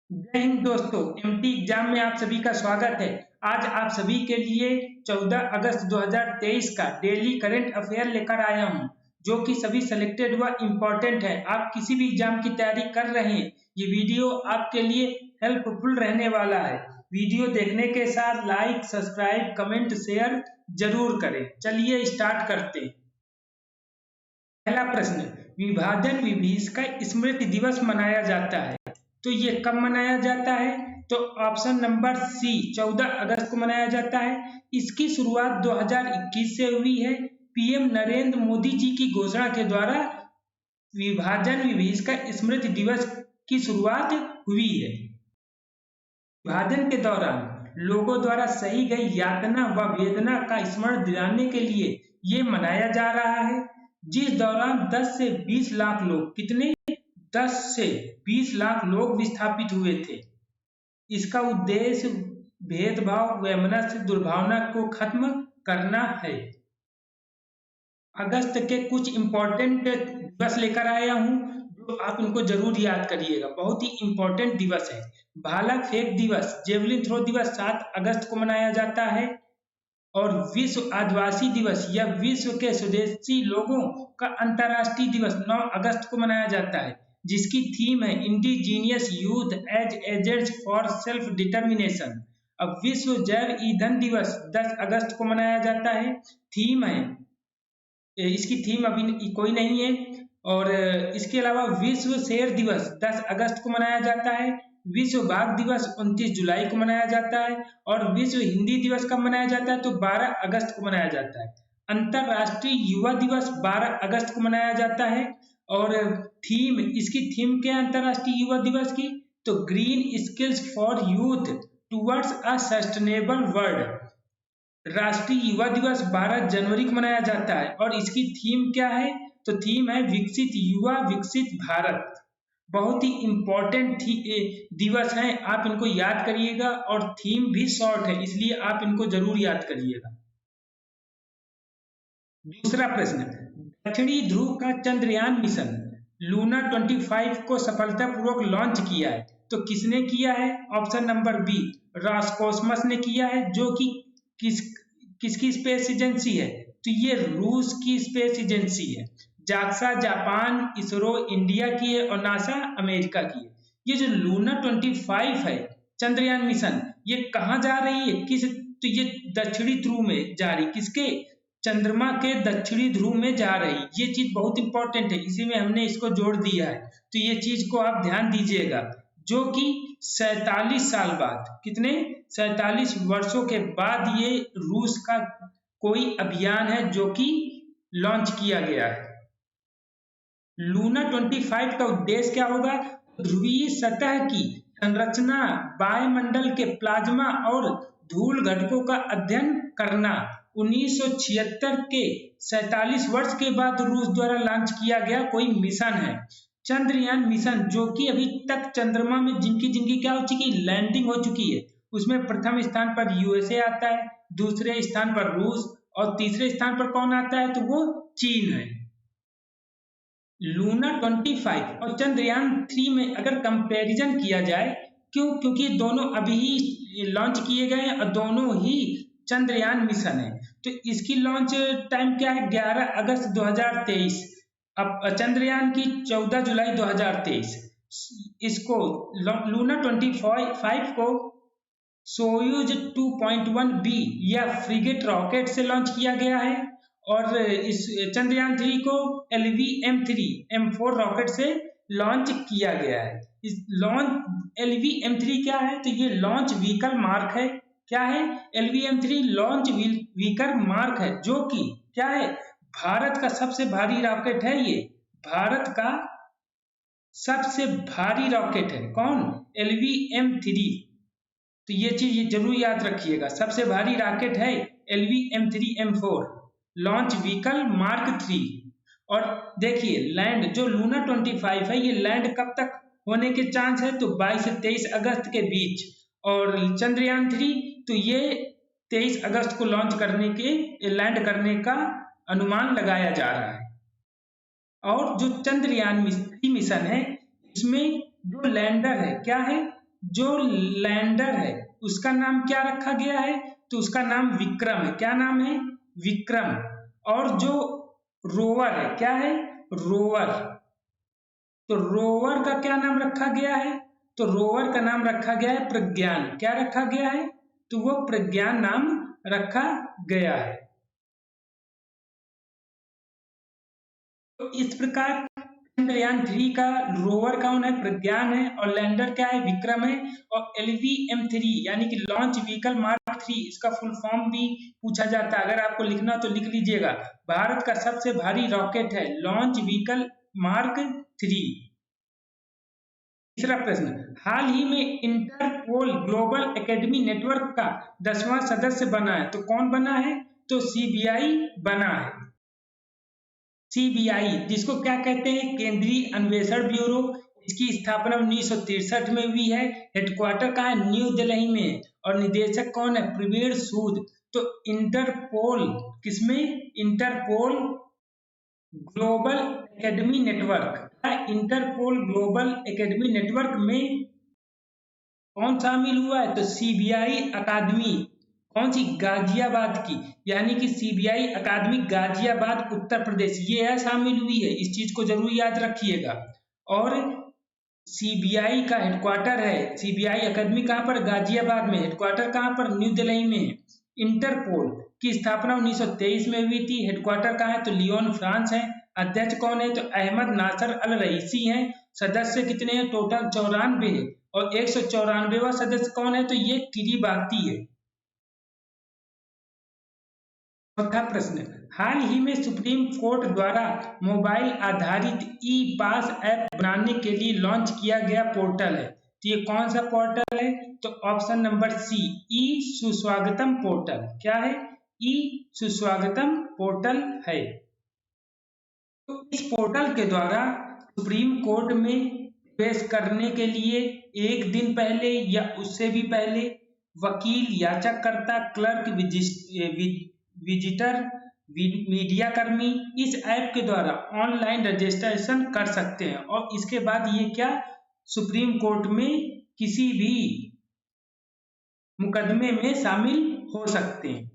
जय हिंद दोस्तों। MT exam में आप सभी का स्वागत है। आज आप सभी के लिए 14 अगस्त 2023 का डेली करंट अफेयर लेकर आया हूं, जो कि सभी सिलेक्टेड व इम्पोर्टेंट है। आप किसी भी एग्जाम की तैयारी कर रहे हैं, ये वीडियो आपके लिए हेल्पफुल रहने वाला है। वीडियो देखने के साथ लाइक, सब्सक्राइब, कमेंट, शेयर जरूर करें। चलिए स्टार्ट करते हैं। पहला प्रश्न, विभाजन विभीषका स्मृति दिवस मनाया जाता है, तो ये कब मनाया जाता है? तो ऑप्शन नंबर सी 14 अगस्त को मनाया जाता है। इसकी शुरुआत 2021 से हुई है। पीएम नरेंद्र मोदी जी की घोषणा के द्वारा विभाजन विभीषका स्मृति दिवस की शुरुआत हुई है। विभाजन के दौरान लोगों द्वारा सही गई यातना व वेदना का स्मरण दिलाने के लिए ये मनाया जा रहा है, जिस दौरान 10 से 20 लाख लोग 10 से 20 लाख लोग विस्थापित हुए थे। इसका उद्देश्य भेदभाव, वैमनस्य, दुर्भावना को खत्म करना है। अगस्त के कुछ इंपॉर्टेंट दिवस लेकर आया हूं, जो आप इनको जरूर याद करिएगा। बहुत ही इंपॉर्टेंट दिवस है। भाला फेंक दिवस, जेवलिन थ्रो दिवस 7 अगस्त को मनाया जाता है। और विश्व आदिवासी दिवस या विश्व के स्वदेशी लोगों का अंतर्राष्ट्रीय दिवस 9 अगस्त को मनाया जाता है, जिसकी थीम है indigenous youth as agents for self determination. अब विश्व जैव ईंधन दिवस 10 अगस्त को मनाया जाता है। थीम है, इसकी थीम अभी कोई नहीं है। और इसके अलावा विश्व शेर दिवस 10 अगस्त को मनाया जाता है। विश्व बाघ दिवस 29 जुलाई को मनाया जाता है। और विश्व हिंदी दिवस कब मनाया जाता है? तो 12 अगस्त को मनाया जाता है। अंतरराष्ट्रीय युवा दिवस 12 अगस्त को मनाया जाता है। और थीम, इसकी थीम क्या है अंतरराष्ट्रीय युवा दिवस की? तो green skills for youth towards a sustainable world. राष्ट्रीय युवा दिवस 12 जनवरी को मनाया जाता है। और इसकी थीम क्या है? तो थीम है विकसित युवा विकसित भारत। बहुत ही इंपॉर्टेंट दिवस हैं, आप इनको याद करिएगा। और थीम भी शॉर्ट है, इसलिए आप इनको जरूर याद करिएगा। दूसरा प्रश्न, दक्षिणी ध्रुव का चंद्रयान मिशन लूना 25 को सफलतापूर्वक लॉन्च किया है, तो किसने किया है? ऑप्शन नंबर बी रॉसकॉस्मस ने किया है, जो कि किसकी स्पेस एजेंसी है? तो ये रूस की स्पेस एजेंसी है। जाक्सा जापान, इसरो इंडिया की है और नासा अमेरिका की है। ये जो लूना 25 है चंद्रयान मिशन, ये कहाँ जा रही है? तो ये दक्षिणी ध्रुव में जा रही। किसके? चंद्रमा के दक्षिणी ध्रुव में जा रही। ये चीज बहुत इंपॉर्टेंट है, इसी में हमने इसको जोड़ दिया है, तो ये चीज को आप ध्यान दीजिएगा। जो कि 47 साल बाद, कितने 47 वर्षों के बाद ये रूस का कोई अभियान है जो कि लॉन्च किया गया है। लूना 25 का उद्देश्य क्या होगा? ध्रुवीय सतह की संरचना, वायुमंडल के प्लाज्मा और धूल घटकों का अध्ययन करना। 1976 के 47 वर्ष के बाद रूस द्वारा लॉन्च किया गया कोई मिशन है, चंद्रयान मिशन, जो कि अभी तक चंद्रमा में जिनकी क्या हो चुकी, लैंडिंग हो चुकी है। उसमें प्रथम स्थान पर यूएसए आता है, दूसरे स्थान पर रूस और तीसरे स्थान पर कौन आता है? तो वो चीन है। लूना 25 और चंद्रयान 3 में अगर कंपैरिजन किया जाए, क्योंकि दोनों अभी ही लॉन्च किए गए और दोनों ही चंद्रयान मिशन है, तो इसकी लॉन्च टाइम क्या है? 11 अगस्त 2023। अब चंद्रयान की 14 जुलाई 2023। इसको लूना 25 को सोयूज 2.1B या फ्रिगेट रॉकेट से लॉन्च किया गया है। और इस चंद्रयान 3 को LVM-3 M4 रॉकेट से लॉन्च किया गया है। इस लॉन्च LVM-3 क्या है? तो ये लॉन्च व्हीकल मार्क है। क्या है? LVM-3 लॉन्च व्हीकल मार्क है, जो कि क्या है? भारत का सबसे भारी रॉकेट है। ये भारत का सबसे भारी रॉकेट है। कौन? LVM-3। तो ये चीज जरूर याद रखिएगा, सबसे भारी रॉकेट है LVM-3 M4 launch vehicle mark 3। और देखिए लैंड, जो लूना 25 है, ये लैंड कब तक होने के चांस है? तो 22 से 23 अगस्त के बीच। और चंद्रयान 3 तो ये 23 अगस्त को लैंड करने का अनुमान लगाया जा रहा है। और जो चंद्रयान मिशन है, इसमें जो लैंडर है, क्या है? जो लैंडर है उसका नाम क्या रखा गया है? तो उसका नाम विक्रम है। क्या नाम है? विक्रम। और जो रोवर है, क्या है? रोवर। तो रोवर का क्या नाम रखा गया है? तो रोवर का नाम रखा गया है प्रज्ञान। क्या रखा गया है? तो वो प्रज्ञान नाम रखा गया है। तो इस प्रकार चंद्रयान 3 का रोवर कौन है? प्रज्ञान है। और लैंडर क्या है? विक्रम है। और LVM-3 यानी कि लॉन्च व्हीकल मार्क 3, इसका फुल फॉर्म भी पूछा जाता है। अगर आपको लिखना तो लिख लीजिएगा। भारत का सबसे भारी रॉकेट है लॉन्च व्हीकल मार्क 3। तीसरा प्रश्न, हाल ही में इंटरपोल ग्लोबल एकेडमी नेटवर्क का 10वां सदस्य बना है। तो कौन बना है? तो CBI बना है। CBI जिसको क्या कहते हैं? केंद्रीय अन्वेषण ब्यूरो। इसकी स्थापना 1963 में हुई है। हेडक्वार्टर कहाँ है? न्यू दिल्ली में। और निदेशक कौन है? प्रवीण सूद। तो इंटरपोल किसमें? Interpol global academy network. Interpol global academy network में कौन शामिल हुआ है? तो CBI अकादमी। कौन सी? गाजियाबाद की। यानी कि CBI अकादमी गाजियाबाद उत्तर प्रदेश ये है शामिल हुई है। इस चीज को जरूर याद रखिएगा। और CBI का हेडक्वार्टर है, CBI अकादमी कहाँ पर? गाजियाबाद में। हेडक्वार्टर कहाँ पर? न्यू दिल्ली में। इंटरपोल की स्थापना 1923 में हुई थी। हेडक्वार्टर कहाँ है? तो लियोन फ्रांस है। अध्यक्ष कौन है? तो अहमद नासर अल रईसी हैं। सदस्य कितने हैं? टोटल 94 है। और 194वां सदस्य कौन है? तो ये किरीबाती है। चौथा प्रश्न, हाल ही में सुप्रीम कोर्ट द्वारा मोबाइल आधारित ई-पास ऐप बनाने के लिए लॉन्च किया गया पोर्टल है। तो ये कौन सा पोर्टल है? तो ऑप्शन नंबर सी, ई सुस्वागतम पोर्टल। क्या है? ई सुस्वागतम पोर्टल है। तो इस पोर्टल के द्वारा सुप्रीम कोर्ट में प्रवेश करने के लिए एक दिन पहले या उससे भी पहले वकील, याचककर्ता, क्लर्क, विजिटर, मीडिया कर्मी इस ऐप के द्वारा ऑनलाइन रजिस्ट्रेशन कर सकते हैं। और इसके बाद ये क्या? सुप्रीम कोर्ट में किसी भी मुकदमे में शामिल हो सकते हैं।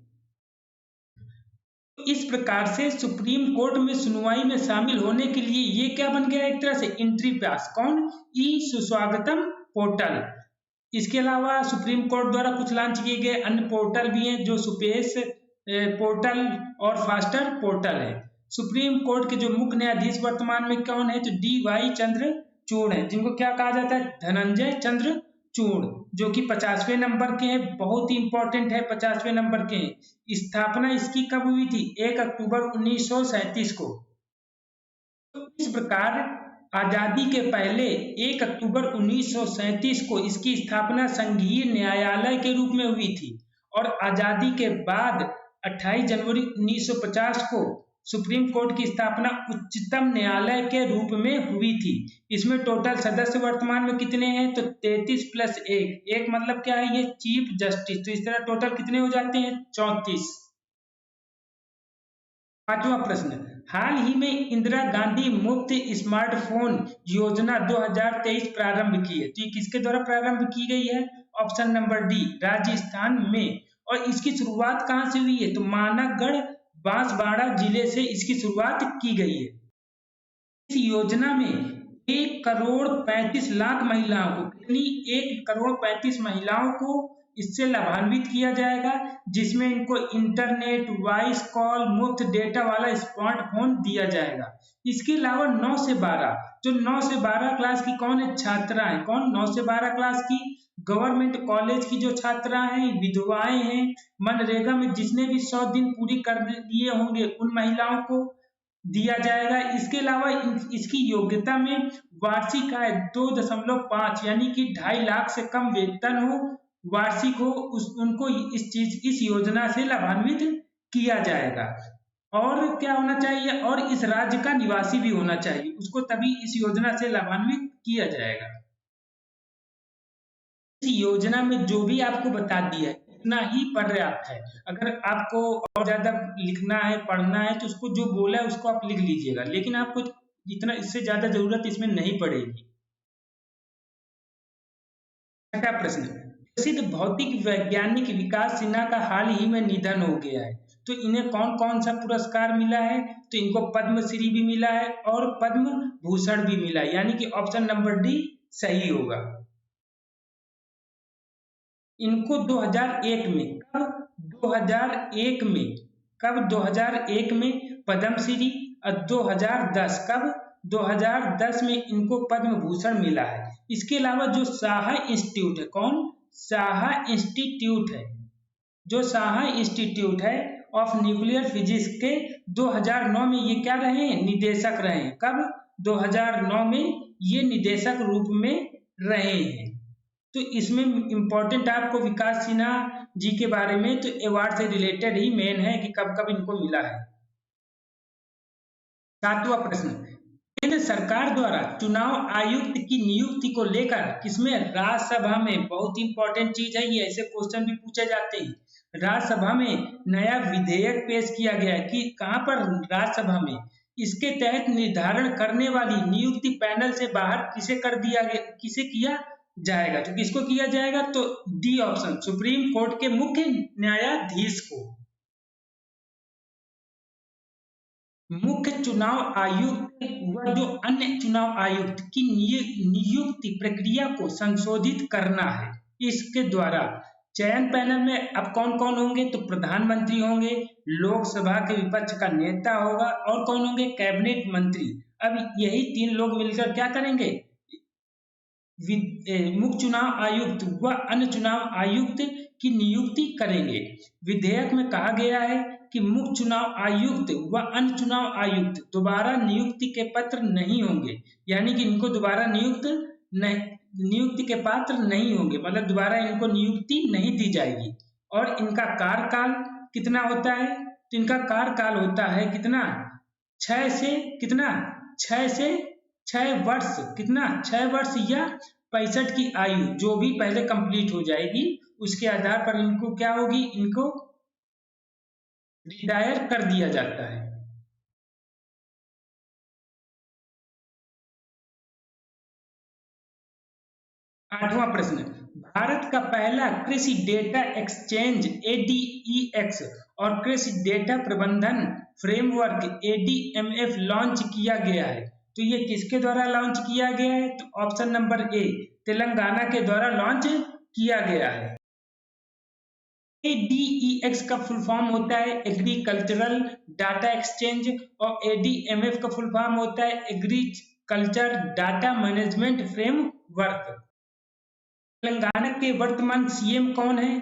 इस प्रकार से सुप्रीम कोर्ट में सुनवाई में शामिल होने के लिए ये क्या बन गया? एक तरह से एंट्री पास। कौन? ई सुस्वागतम पोर्टल। इसके अलावा सुप्रीम कोर्ट द्वारा कुछ लॉन्च किए गए अन्य पोर्टल भी हैं, जो सुपेश पोर्टल और फास्टर पोर्टल है। सुप्रीम कोर्ट के जो मुख्य न्यायाधीश वर्तमान में कौन है? तो DY चंद्रचूड़ है, जिनको क्या कहा जाता है? धनंजय चंद्रचूड़, जो कि 50वें नंबर के हैं। बहुत ही इंपॉर्टेंट है, 50वें नंबर के हैं। स्थापना इसकी कब हुई थी? 1 अक्टूबर 1937 को। तो इस प्रकार आजादी के पहले 1 अक्टूबर 1937 को इसकी स्थापना संघीय न्यायालय के रूप में हुई थी। और आजादी के बाद 28 जनवरी 1950 को सुप्रीम कोर्ट की स्थापना उच्चतम न्यायालय के रूप में हुई थी। इसमें टोटल सदस्य वर्तमान में कितने हैं? तो 33 + 1। एक मतलब क्या है? ये चीफ जस्टिस। तो इस तरह टोटल कितने हो जाते हैं? 34। पांचवा प्रश्न, हाल ही में इंदिरा गांधी मुफ्त स्मार्टफोन योजना 2023 प्रारंभ की है। तो ये किसके द्वारा प्रारंभ की गई है? ऑप्शन नंबर डी, राजस्थान में। और इसकी शुरुआत कहाँ से हुई है? तो मानवगढ़ बांसवाड़ा जिले से इसकी शुरुआत की गई है। इस योजना में 1,35,00,000 महिलाओं को, कितनी? 1,35,00,000 महिलाओं को इससे लाभान्वित किया जाएगा, जिसमें इनको इंटरनेट, वॉइस कॉल, मुफ्त डेटा वाला स्मार्टफोन दिया जाएगा। इसके अलावा 9 से 12, जो 9 से 12 क्लास की कौन है? छात्राएं। कौन? 9 से 12 क्लास की गवर्नमेंट कॉलेज की जो छात्राएं हैं, विधवाएं हैं, मनरेगा में जिसने भी 100 दिन पूरी कर लिए होंगे उन महिलाओं को दिया जाएगा। इसके अलावा इसकी योग्यता में वार्षिक आय 2.5 यानी कि 2.5 लाख से कम वेतन हो, वार्षिक हो, उनको इस योजना से लाभान्वित किया जाएगा। और क्या होना चाहिए? और इस राज्य का निवासी भी होना चाहिए, उसको तभी इस योजना से लाभान्वित किया जाएगा। इस योजना में जो भी आपको बता दिया है इतना ही पर्याप्त है। अगर आपको और ज्यादा लिखना है, पढ़ना है, तो उसको जो बोला है उसको आप लिख लीजिएगा, लेकिन आपको इतना, इससे ज्यादा जरूरत इसमें नहीं पड़ेगी। छठा प्रश्न, प्रसिद्ध भौतिक वैज्ञानिक विकास सिन्हा का हाल ही में निधन हो गया है, तो इन्हें कौन कौन सा पुरस्कार मिला है? तो इनको पद्मश्री भी मिला है और पद्म भूषण भी मिला है, यानी कि ऑप्शन नंबर डी सही होगा। इनको 2001 में, कब 2001 में, कब 2001 में पद्मश्री और 2010, कब 2010 में इनको पद्म भूषण मिला है। इसके अलावा जो साहा इंस्टीट्यूट है, कौन? साहा इंस्टीट्यूट है, जो साहा इंस्टीट्यूट है ऑफ न्यूक्लियर फिजिक्स के 2009 में ये क्या रहे हैं? निदेशक रहे हैं। कब? 2009 में ये निदेशक रूप में रहे हैं। तो इसमें इंपॉर्टेंट आपको विकास सिन्हा जी के बारे में तो अवार्ड से रिलेटेड ही मेन है कि कब कब इनको मिला है। सातवां प्रश्न, केंद्र सरकार द्वारा चुनाव आयुक्त की नियुक्ति को लेकर किसमें? राज्यसभा में। बहुत इंपॉर्टेंट चीज है ये, ऐसे क्वेश्चन भी पूछे जाते हैं। राज्यसभा में नया विधेयक पेश किया गया है कि कहां पर? राज्यसभा में। इसके तहत निर्धारण करने वाली नियुक्ति पैनल से बाहर किसे कर दिया गया, किसे किया जाएगा? तो किसको किया जाएगा? तो डी ऑप्शन, सुप्रीम कोर्ट के मुख्य न्यायाधीश को। मुख्य चुनाव आयुक्त व जो अन्य चुनाव आयुक्त की नियुक्ति प्रक्रिया को संशोधित करना है। इसके द्वारा चयन पैनल में अब कौन कौन होंगे? तो प्रधानमंत्री होंगे, लोकसभा के विपक्ष का नेता होगा और कौन होंगे? कैबिनेट मंत्री। अब यही तीन लोग मिलकर क्या करेंगे? मुख्य चुनाव आयुक्त व अन्य चुनाव आयुक्त की नियुक्ति करेंगे। विधेयक में कहा गया है कि मुख्य चुनाव आयुक्त व अन्य चुनाव आयुक्त दोबारा नियुक्ति के पत्र नहीं होंगे, यानी कि इनको दोबारा नियुक्ति के पात्र नहीं होंगे, मतलब दोबारा इनको नियुक्ति नहीं दी जाएगी। और इनका कार्यकाल कितना होता है? तो इनका कार्यकाल होता है कितना? 6 से कितना? 6 से 6 वर्ष, कितना? 6 वर्ष या 65 की आयु जो भी पहले कंप्लीट हो जाएगी उसके आधार पर इनको क्या होगी? इनको रिटायर कर दिया जाता है। आठवां प्रश्न, भारत का पहला कृषि डेटा एक्सचेंज ADEX और कृषि डेटा प्रबंधन फ्रेमवर्क ADMF लॉन्च किया गया है, तो ये किसके द्वारा लॉन्च किया गया है? तो ऑप्शन नंबर ए, तेलंगाना के द्वारा लॉन्च किया गया है। ADEX का फुल फॉर्म होता है एग्रीकल्चरल डाटा एक्सचेंज और ADMF का फुल फॉर्म होता है agriculture data management framework. Telangana के वर्तमान सीएम कौन है?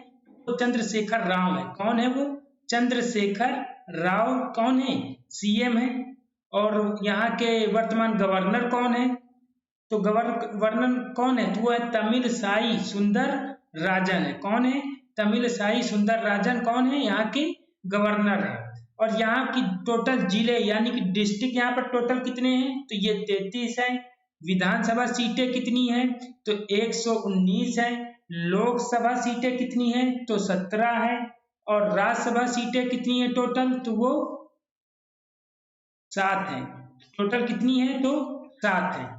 तो चंद्रशेखर राव है। कौन है वो? चंद्रशेखर राव कौन है? सीएम है। और यहाँ के वर्तमान गवर्नर कौन है? तो गवर्नर कौन है? तो वो है तमिलसाई सुंदर राजन है। कौन है? तमिलसाई सुंदर राजन कौन है? यहाँ के गवर्नर है। और यहाँ की टोटल जिले यानी कि डिस्ट्रिक्ट यहाँ पर टोटल कितने हैं? तो ये 33 है। विधानसभा सीटें कितनी हैं? तो 119 है। लोकसभा सीटें कितनी हैं? तो 17 है। और राज्यसभा सीटें कितनी हैं टोटल? तो वो 7 हैं। टोटल कितनी है? तो 7 है।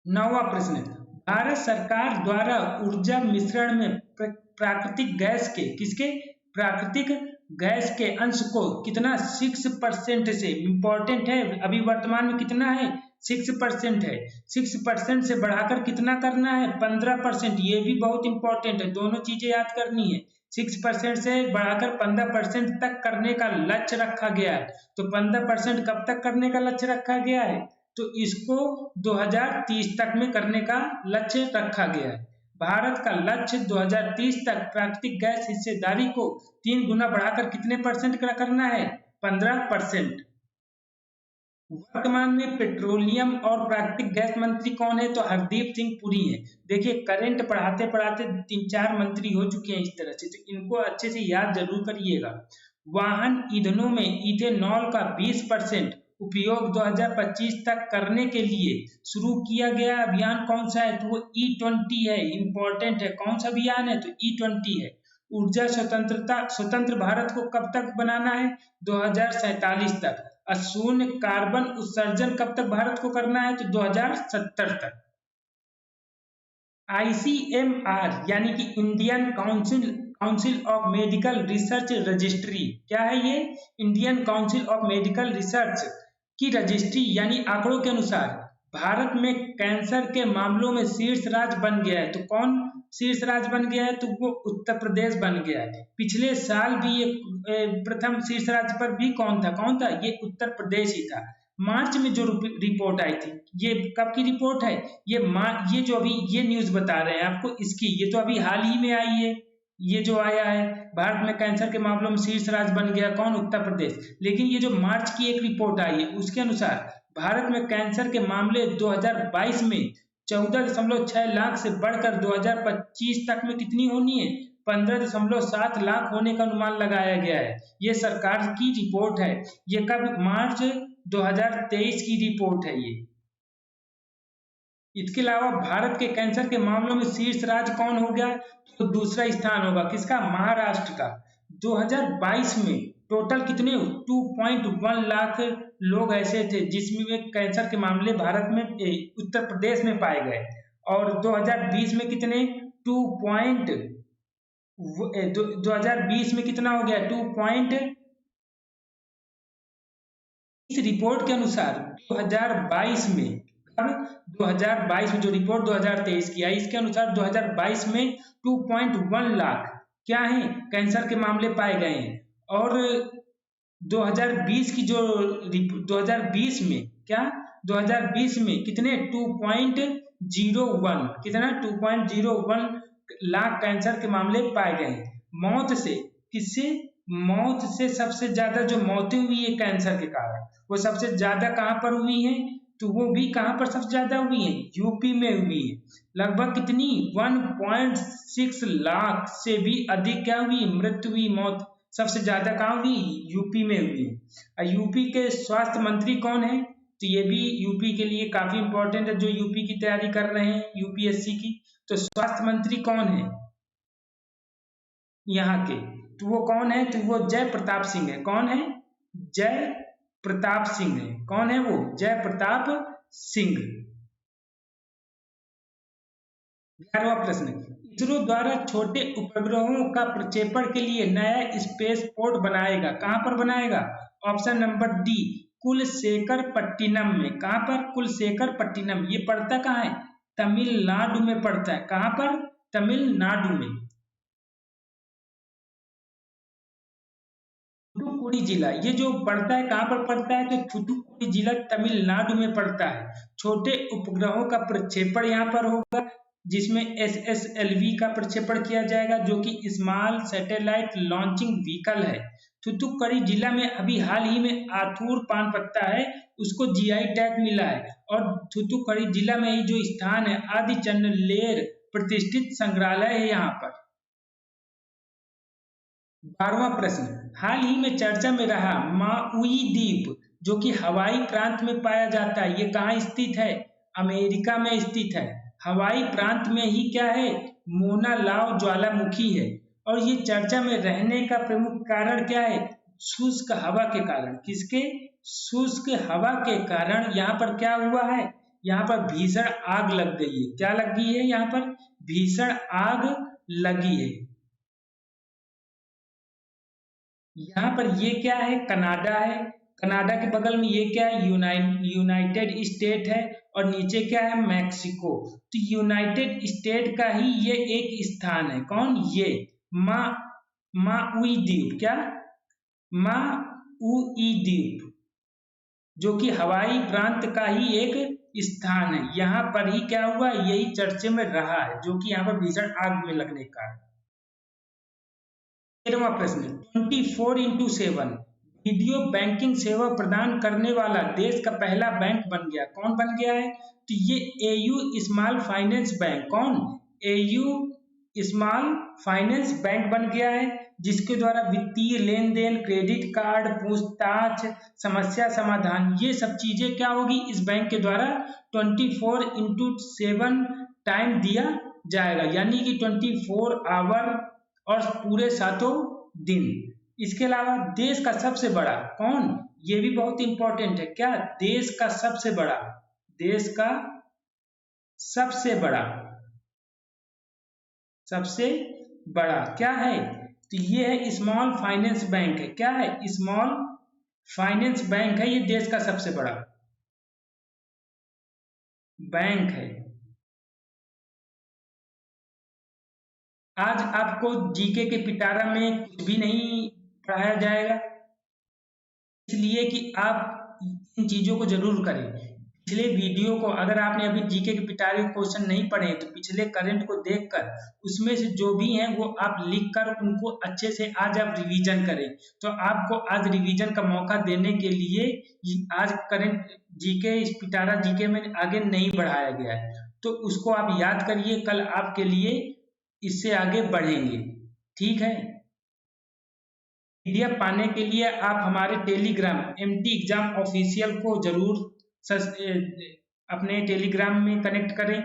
नौवां प्रश्न, भारत सरकार द्वारा ऊर्जा मिश्रण में प्राकृतिक गैस के किसके? प्राकृतिक गैस के अंश को कितना? 6% से, इंपॉर्टेंट है, अभी वर्तमान में कितना है? 6% है। 6% से बढ़ाकर कितना करना है? 15%। ये भी बहुत इंपॉर्टेंट है, दोनों चीजें याद करनी है। 6% से बढ़ाकर 15% तक करने का लक्ष्य रखा गया है। तो 15% कब तक करने का लक्ष्य रखा गया है? तो इसको 2030 तक में करने का लक्ष्य रखा गया है। भारत का लक्ष्य 2030 तक प्राकृतिक गैस हिस्सेदारी को 3 गुना बढ़ाकर कितने परसेंट का करना है? 15%। वर्तमान में पेट्रोलियम और प्राकृतिक गैस मंत्री कौन है? तो हरदीप सिंह पुरी है। देखिए करंट पढ़ाते पढ़ाते 3-4 मंत्री हो चुके हैं इस तरह से, तो इनको अच्छे से याद जरूर करिएगा। वाहन ईंधनों में इथेनॉल का 20% उपयोग 2025 तक करने के लिए शुरू किया गया अभियान कौन सा है? तो वो E20 है। इंपॉर्टेंट है। कौन सा अभियान है? तो E20 है। ऊर्जा स्वतंत्र भारत को कब तक बनाना है? 2047 तक। शून्य कार्बन उत्सर्जन कब तक भारत को करना है? तो 2070 तक। ICMR यानी कि Indian council of medical research registry, क्या है ये? Indian council of medical research की रजिस्ट्री यानी आंकड़ों के अनुसार भारत में कैंसर के मामलों में शीर्ष राज्य बन गया है। तो कौन शीर्ष राज्य बन गया है? तो वो उत्तर प्रदेश बन गया है। पिछले साल भी ये प्रथम शीर्ष राज्य पर भी कौन था? ये उत्तर प्रदेश ही था। मार्च में जो रिपोर्ट आई थी, ये कब की रिपोर्ट है? ये जो अभी ये न्यूज बता रहे हैं आपको इसकी, ये तो अभी हाल ही में आई है। ये जो आया है भारत में कैंसर के मामलों में शीर्ष राज्य बन गया कौन? उत्तर प्रदेश। लेकिन ये जो मार्च की एक रिपोर्ट आई है उसके अनुसार भारत में कैंसर के मामले 2022 में 14.6 लाख से बढ़कर 2025 तक में कितनी होनी है? 15.7 लाख होने का अनुमान लगाया गया है। ये सरकार की रिपोर्ट है। ये कब? मार्च 2023 की रिपोर्ट है ये। इसके अलावा भारत के कैंसर के मामलों में शीर्ष राज्य कौन हो गया? तो दूसरा स्थान होगा किसका? महाराष्ट्र का। 2022 में टोटल कितने? 2.1 लाख लोग ऐसे थे जिसमें कैंसर के मामले भारत में उत्तर प्रदेश में पाए गए। और 2020 में कितने? 2020 में कितना हो गया? 2. इस रिपोर्ट के अनुसार 2022 में 2022 में जो रिपोर्ट 2023 की आई, इसके अनुसार 2022 में 2.1 लाख क्या है? कैंसर के मामले पाए गए हैं। और 2020 की जो 2020 में क्या? 2020 में कितने? 2.01 कितना? 2.01 लाख कैंसर के मामले पाए गए हैं। मौत से किससे? मौत से सबसे ज्यादा जो मौतें हुई है कैंसर के कारण, वो सबसे ज्यादा कहां पर हुई है? तो वो भी कहां पर सबसे ज्यादा हुई है? यूपी में हुई है। लगभग कितनी? 1.6 लाख से भी अधिक क्या हुई? मृत्यु हुई, मौत सबसे ज्यादा कहां हुई? यूपी में हुई है। यूपी के स्वास्थ्य मंत्री कौन है? तो ये भी यूपी के लिए काफी इंपॉर्टेंट है जो यूपी की तैयारी कर रहे हैं यूपीएससी की। तो स्वास्थ्य मंत्री कौन है यहाँ के? तो वो कौन है? तो वो जय प्रताप सिंह है। कौन है? जय प्रताप सिंह है। कौन है वो? जय प्रताप सिंह। 11वां प्रश्न, इसरो द्वारा छोटे उपग्रहों का प्रक्षेपण के लिए नया स्पेस पोर्ट बनाएगा। कहां पर बनाएगा? ऑप्शन नंबर डी, कुलशेखरपट्टिनम में। कहां पर? कुलशेखरपट्टिनम। ये पड़ता कहाँ है? तमिलनाडु में पड़ता है। कहां पर? तमिलनाडु में। थूथुकुडी जिला, ये जो पड़ता है कहां पर पड़ता है? तो थूथुकुडी जिला तमिलनाडु में पड़ता है। छोटे उपग्रहों का प्रक्षेपण यहाँ पर होगा जिसमें SSLV का प्रक्षेपण किया जाएगा जो कि स्मॉल सैटेलाइट लॉन्चिंग व्हीकल है। थूथुकुडी जिला में अभी हाल ही में आथूर पान पत्ता है उसको GI टैग मिला है। और थूथुकुडी जिला में ही जो स्थान है आदिचनलेर प्रतिष्ठित संग्रहालय है यहाँ पर। 12वां प्रश्न, हाल ही में चर्चा में रहा माउई द्वीप जो कि हवाई प्रांत में पाया जाता है, ये कहाँ स्थित है? अमेरिका में स्थित है। हवाई प्रांत में ही क्या है? मोना लाव ज्वालामुखी है। और ये चर्चा में रहने का प्रमुख कारण क्या है? शुष्क हवा के कारण। किसके? शुष्क हवा के कारण यहाँ पर क्या हुआ है? यहाँ पर भीषण आग लग गई है। क्या लगी है? यहाँ पर भीषण आग लगी है। यहाँ पर ये क्या है? कनाडा है। कनाडा के बगल में ये क्या है? यूनाइटेड स्टेट है। और नीचे क्या है? मैक्सिको। तो यूनाइटेड स्टेट का ही ये एक स्थान है। कौन? ये माउई द्वीप। क्या? माउई द्वीप जो कि हवाई प्रांत का ही एक स्थान है। यहाँ पर ही क्या हुआ? यही चर्चे में रहा है जो कि यहाँ पर भीषण आग में लगने का कारण। 13वां प्रश्न, 24x7 वीडियो बैंकिंग सेवा प्रदान करने वाला देश का पहला बैंक बन गया। कौन बन गया है? तो ये AU स्मॉल फाइनेंस बैंक। कौन? AU स्मॉल फाइनेंस बैंक बन गया है जिसके द्वारा वित्तीय लेन देन, क्रेडिट कार्ड, पूछताछ, समस्या समाधान, ये सब चीजें क्या होगी? इस बैंक के द्वारा 24x7 टाइम दिया जाएगा यानी कि 24 आवर और पूरे 7 दिन। इसके अलावा देश का सबसे बड़ा कौन? ये भी बहुत इंपॉर्टेंट है। क्या? देश का सबसे बड़ा, देश का सबसे बड़ा, सबसे बड़ा क्या है? तो ये है स्मॉल फाइनेंस बैंक है। क्या है? स्मॉल फाइनेंस बैंक है। ये देश का सबसे बड़ा बैंक है। आज आपको जीके के पिटारा में कुछ भी नहीं पढ़ाया जाएगा, इसलिए कि आप इन चीजों को जरूर करें। पिछले वीडियो को अगर आपने अभी जीके के पिटारे क्वेश्चन नहीं पढ़े तो पिछले करंट को देखकर उसमें से जो भी हैं वो आप लिखकर उनको अच्छे से आज आप रिवीजन करें। तो आपको आज रिवीजन का मौका देने के लिए आज करंट जीके इस पिटारा जीके में आगे नहीं बढ़ाया गया है, तो उसको आप याद करिए, कल आपके लिए इससे आगे बढ़ेंगे। ठीक है। पीडीएफ पाने के लिए आप हमारे टेलीग्राम एमटी एग्जाम ऑफिशियल को जरूर अपने टेलीग्राम में कनेक्ट करें।